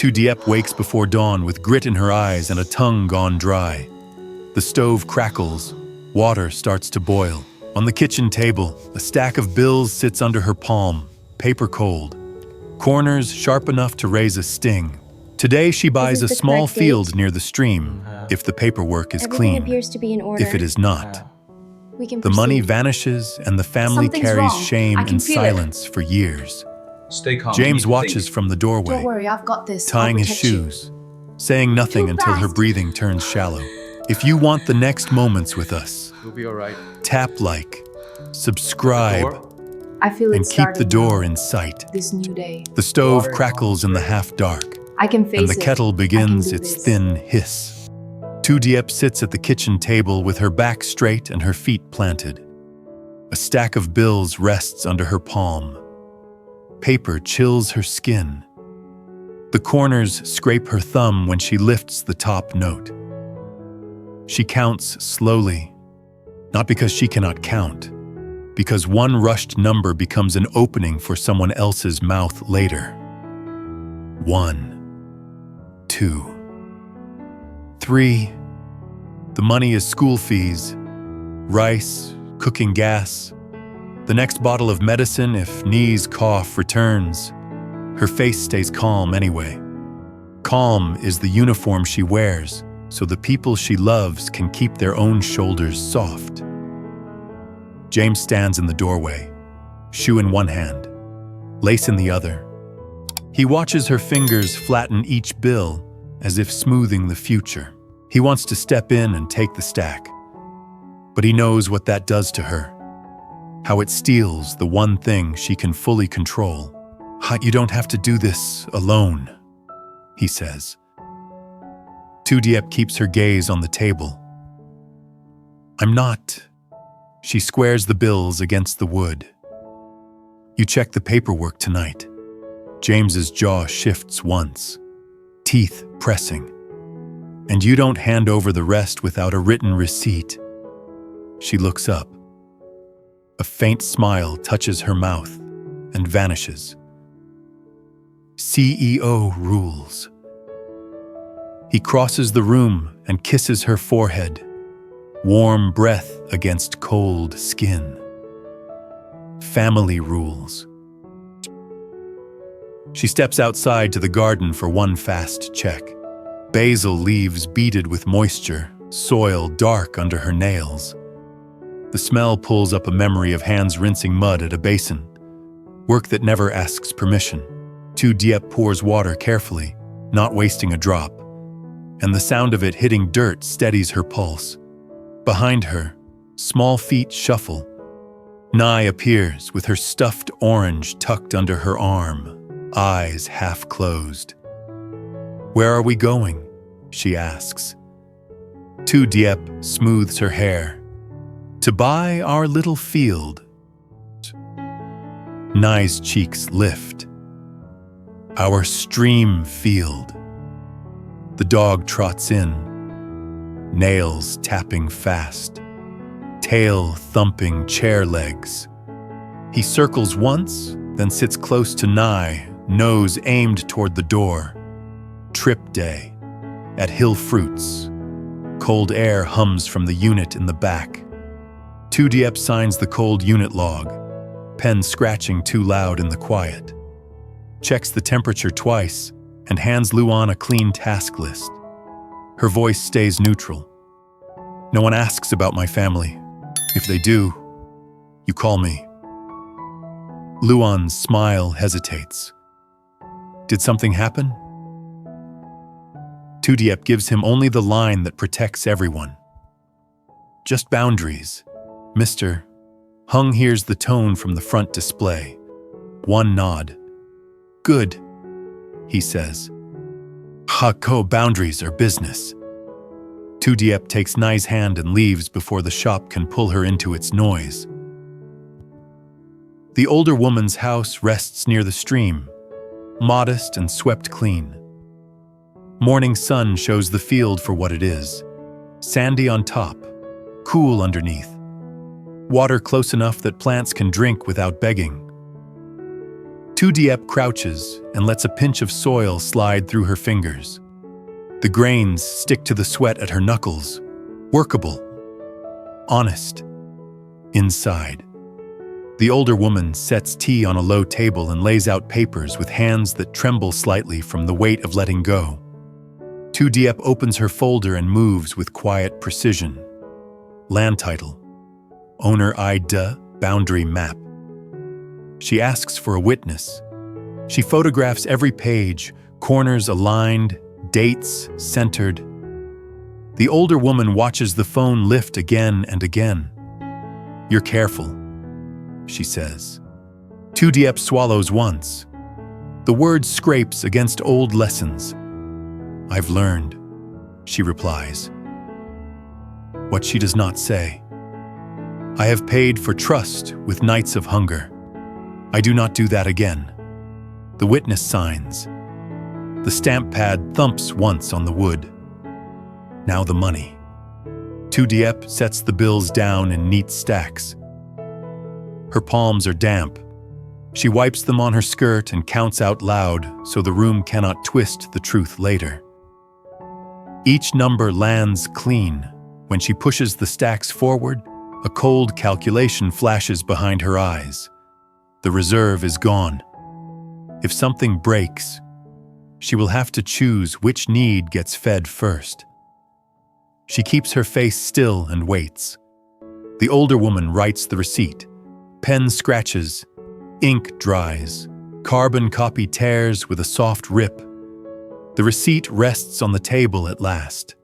Diep wakes before dawn with grit in her eyes and a tongue gone dry. The stove crackles. Water starts to boil. On the kitchen table, a stack of bills sits under her palm, paper cold. Corners sharp enough to raise a sting. Today she buys a small field near the stream, if the paperwork is clean. Appears to be in order. If it is not, We can the money vanishes and the family Something's carries wrong. shame I can and feel it. silence for years. Stay calm. James You need to watches think. from the doorway, Don't worry, I've got this. tying I'll his protect you. shoes, saying nothing Too until her fast. breathing turns shallow. If you want the next moments with us, You'll be all right. tap like, subscribe, Door. I feel and it's keep the starting door now. in sight. This new day. The stove Water. crackles in the half-dark, I can face and the it. kettle begins do its this. thin hiss. Diep sits at the kitchen table with her back straight and her feet planted. A stack of bills rests under her palm. Paper chills her skin. The corners scrape her thumb when she lifts the top note. She counts slowly, not because she cannot count, because one rushed number becomes an opening for someone else's mouth later. 1, 2, 3. The money is school fees, rice, cooking gas. The next bottle of medicine if knees cough returns. Her face stays calm anyway. Calm is the uniform she wears, so the people she loves can keep their own shoulders soft. James stands in the doorway, shoe in one hand, lace in the other. He watches her fingers flatten each bill as if smoothing the future. He wants to step in and take the stack, but he knows what that does to her, how it steals the one thing she can fully control. You don't have to do this alone, he says. Diep keeps her gaze on the table. I'm not. She squares the bills against the wood. You check the paperwork tonight. James's jaw shifts once, teeth pressing. And you don't hand over the rest without a written receipt. She looks up. A faint smile touches her mouth and vanishes. CEO rules. He crosses the room and kisses her forehead, warm breath against cold skin. Family rules. She steps outside to the garden for one fast check. Basil leaves beaded with moisture, soil dark under her nails. The smell pulls up a memory of hands rinsing mud at a basin, work that never asks permission. Diep pours water carefully, not wasting a drop, and the sound of it hitting dirt steadies her pulse. Behind her, small feet shuffle. Nye appears with her stuffed orange tucked under her arm, eyes half closed. Where are we going? She asks. Diep smooths her hair. To buy our little field. Nye's cheeks lift. Our stream field. The dog trots in, nails tapping fast, tail thumping chair legs. He circles once, then sits close to Nye, nose aimed toward the door. Trip day, at Hill Fruits. Cold air hums from the unit in the back. Diep signs the cold unit log, pen scratching too loud in the quiet. Checks the temperature twice and hands Luan a clean task list. Her voice stays neutral. No one asks about my family. If they do, you call me. Luan's smile hesitates. Did something happen? Diep gives him only the line that protects everyone. Just boundaries. Mr. Hung hears the tone from the front display. One nod. Good, he says. Boundaries are business. Diep takes Nye's hand and leaves before the shop can pull her into its noise. The older woman's house rests near the stream, modest and swept clean. Morning sun shows the field for what it is. Sandy on top, cool underneath. Water close enough that plants can drink without begging. Diep crouches and lets a pinch of soil slide through her fingers. The grains stick to the sweat at her knuckles. Workable. Honest. Inside. The older woman sets tea on a low table and lays out papers with hands that tremble slightly from the weight of letting go. Diep opens her folder and moves with quiet precision. Land title. Owner ID, boundary map. She asks for a witness. She photographs every page, corners aligned, dates centered. The older woman watches the phone lift again and again. You're careful, she says. Diep swallows once. The word scrapes against old lessons. I've learned, she replies. What she does not say. I have paid for trust with nights of hunger. I do not do that again. The witness signs. The stamp pad thumps once on the wood. Now the money. Diep sets the bills down in neat stacks. Her palms are damp. She wipes them on her skirt and counts out loud so the room cannot twist the truth later. Each number lands clean. When she pushes the stacks forward, a cold calculation flashes behind her eyes. The reserve is gone. If something breaks, she will have to choose which need gets fed first. She keeps her face still and waits. The older woman writes the receipt. Pen scratches, ink dries, carbon copy tears with a soft rip. The receipt rests on the table at last.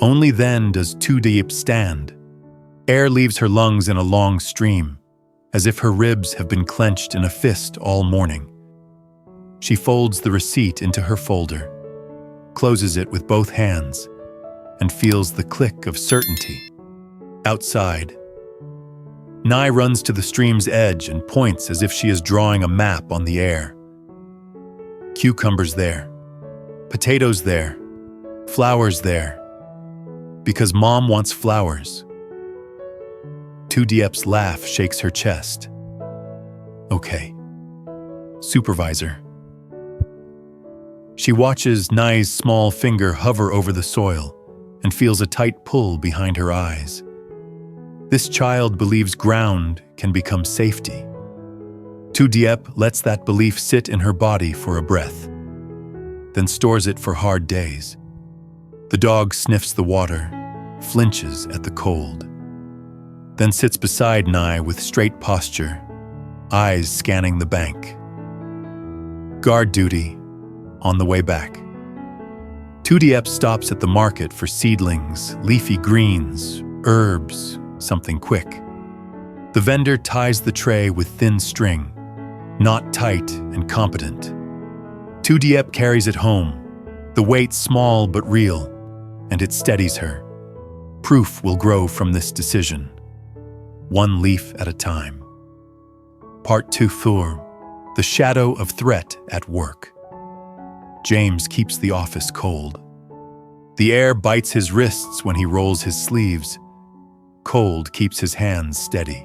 Only then does Diep stand. Air leaves her lungs in a long stream, as if her ribs have been clenched in a fist all morning. She folds the receipt into her folder, closes it with both hands, and feels the click of certainty. Outside, Nye runs to the stream's edge and points as if she is drawing a map on the air. Cucumbers there, potatoes there, flowers there, because Mom wants flowers. Diep's laugh shakes her chest. Okay. Supervisor. She watches Nye's small finger hover over the soil and feels a tight pull behind her eyes. This child believes ground can become safety. Diep lets that belief sit in her body for a breath, then stores it for hard days. The dog sniffs the water, flinches at the cold, then sits beside Nye with straight posture, eyes scanning the bank. Guard duty, on the way back. Diep stops at the market for seedlings, leafy greens, herbs, something quick. The vendor ties the tray with thin string, not tight and competent. Diep carries it home, the weight small but real, and it steadies her. Proof will grow from this decision, one leaf at a time. Part 2. The shadow of threat at work. James keeps the office cold. The air bites his wrists when he rolls his sleeves. Cold keeps his hands steady.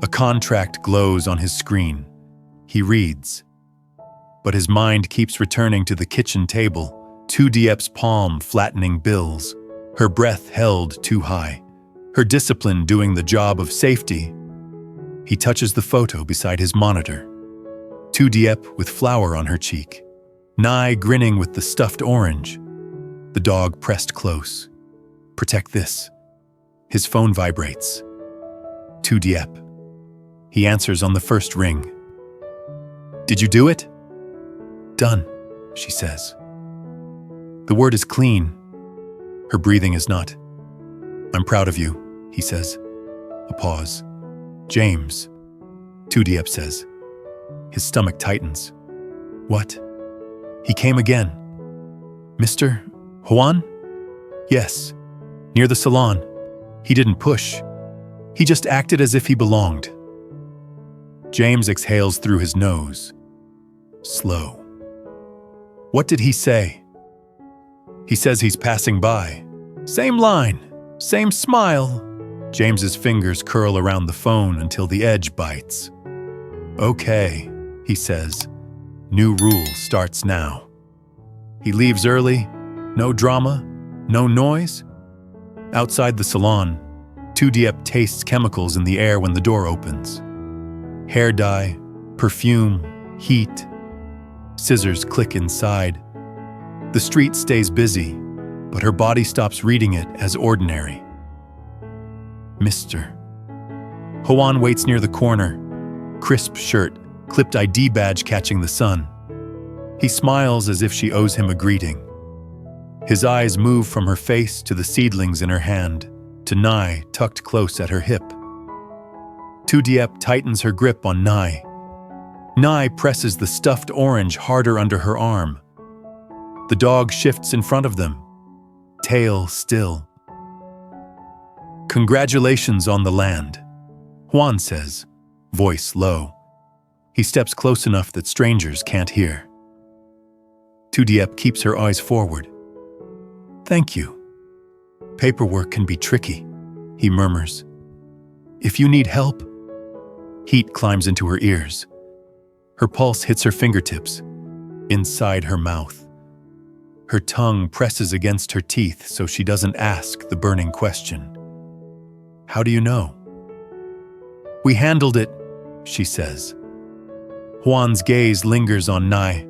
A contract glows on his screen. He reads. But his mind keeps returning to the kitchen table, Diep's palm flattening bills, her breath held too high, her discipline doing the job of safety. He touches the photo beside his monitor. Diep with flour on her cheek. Nye grinning with the stuffed orange. The dog pressed close. Protect this. His phone vibrates. Diep. He answers on the first ring. Did you do it? Done, she says. The word is clean. Her breathing is not. I'm proud of you, he says. A pause. James, Diep says. His stomach tightens. What? He came again. Mr. Hoan? Yes, near the salon. He didn't push. He just acted as if he belonged. James exhales through his nose. Slow. What did he say? He says he's passing by. Same line, same smile. James's fingers curl around the phone until the edge bites. Okay, he says. New rule starts now. He leaves early, no drama, no noise. Outside the salon, Diep tastes chemicals in the air when the door opens. Hair dye, perfume, heat. Scissors click inside. The street stays busy, but her body stops reading it as ordinary. Mr. Hoan waits near the corner, crisp shirt, clipped ID badge catching the sun. He smiles as if she owes him a greeting. His eyes move from her face to the seedlings in her hand, to Nai tucked close at her hip. Diep tightens her grip on Nai. Nai presses the stuffed orange harder under her arm. The dog shifts in front of them, tail still. Congratulations on the land, Hoan says, voice low. He steps close enough that strangers can't hear. Diep keeps her eyes forward. Thank you. Paperwork can be tricky, he murmurs. If you need help. Heat climbs into her ears. Her pulse hits her fingertips, inside her mouth. Her tongue presses against her teeth so she doesn't ask the burning question. How do you know? We handled it, she says. Hoan's gaze lingers on Nai.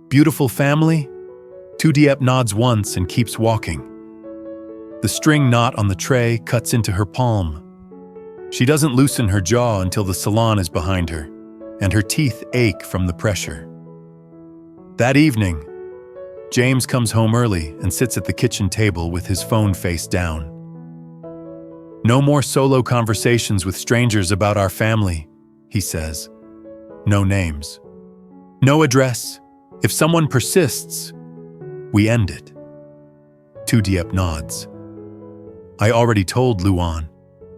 Beautiful family? Diep nods once and keeps walking. The string knot on the tray cuts into her palm. She doesn't loosen her jaw until the salon is behind her, and her teeth ache from the pressure. That evening, James comes home early and sits at the kitchen table with his phone face down. No more solo conversations with strangers about our family, he says. No names. No address. If someone persists, we end it. Diep nods. I already told Luan.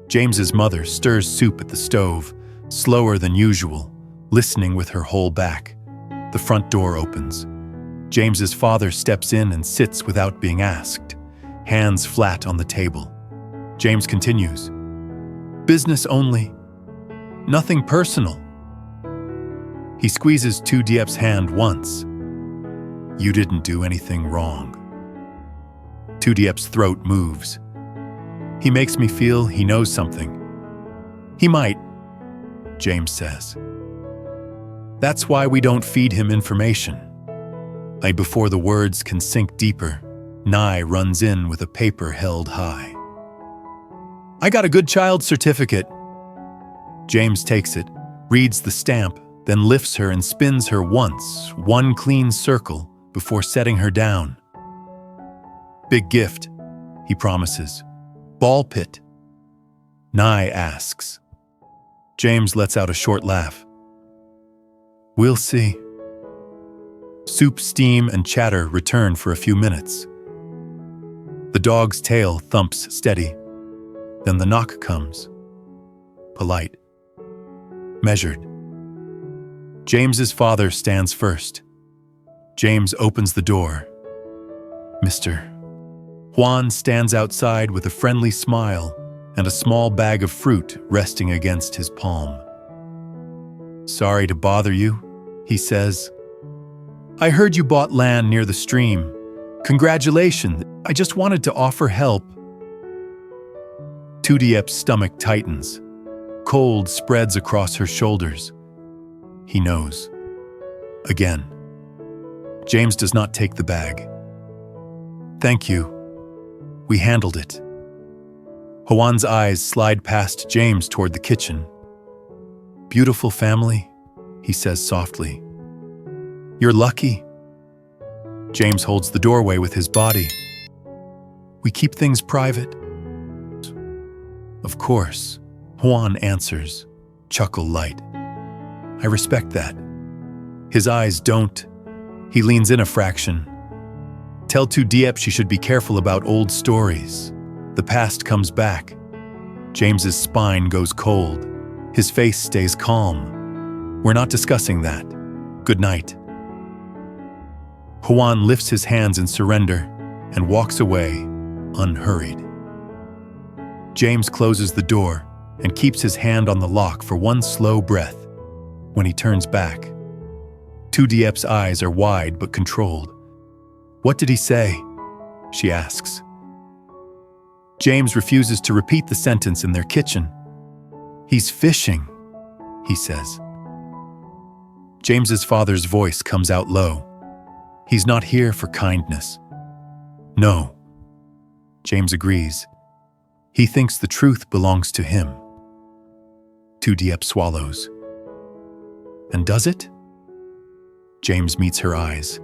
James's mother stirs soup at the stove, slower than usual, listening with her whole back. The front door opens. James's father steps in and sits without being asked, hands flat on the table. James continues. Business only. Nothing personal. He squeezes Diep's hand once. You didn't do anything wrong. Diep's throat moves. He makes me feel he knows something. He might, James says. That's why we don't feed him information. Before the words can sink deeper, Nai runs in with a paper held high. I got a good child certificate. James takes it, reads the stamp, then lifts her and spins her once, one clean circle, before setting her down. Big gift, he promises. Ball pit. Nai asks. James lets out a short laugh. We'll see. Soup, steam, and chatter return for a few minutes. The dog's tail thumps steady. Then the knock comes. Polite. Measured. James's father stands first. James opens the door. Mr. Hoan stands outside with a friendly smile and a small bag of fruit resting against his palm. Sorry to bother you, he says. I heard you bought land near the stream. Congratulations, I just wanted to offer help. Diep's stomach tightens. Cold spreads across her shoulders. He knows. Again. James does not take the bag. Thank you. We handled it. Hoan's eyes slide past James toward the kitchen. Beautiful family, he says softly. You're lucky. James holds the doorway with his body. We keep things private. Of course, Hoan answers, chuckle light. I respect that. His eyes don't. He leans in a fraction. Tell Diep she should be careful about old stories. The past comes back. James's spine goes cold. His face stays calm. We're not discussing that. Good night. Hoan lifts his hands in surrender and walks away, unhurried. James closes the door and keeps his hand on the lock for one slow breath. When he turns back, Diep's eyes are wide but controlled. "What did he say?" she asks. James refuses to repeat the sentence in their kitchen. "He's fishing," he says. James's father's voice comes out low. "He's not here for kindness." "No." James agrees. He thinks the truth belongs to him. Diep swallows. "And does it?" James meets her eyes.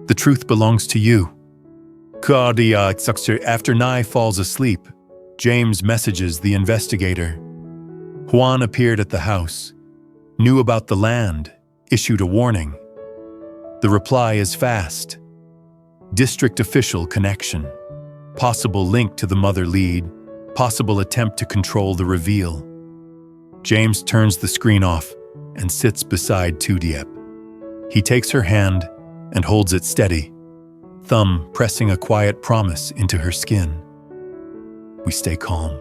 "The truth belongs to you." After Nye falls asleep, James messages the investigator. Hoan appeared at the house, knew about the land, issued a warning. The reply is fast. District official connection. Possible link to the mother lead. Possible attempt to control the reveal. James turns the screen off and sits beside Diep. He takes her hand and holds it steady, thumb pressing a quiet promise into her skin. "We stay calm,"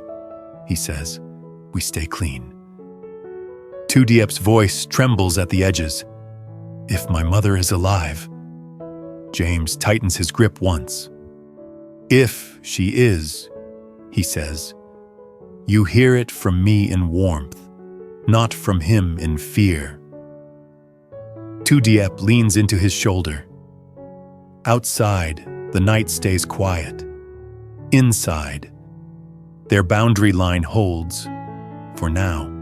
he says. "We stay clean." Diep's voice trembles at the edges. "If my mother is alive." James tightens his grip once. "If she is," he says. "You hear it from me in warmth, not from him in fear." Diep leans into his shoulder. Outside, the night stays quiet. Inside, their boundary line holds, for now.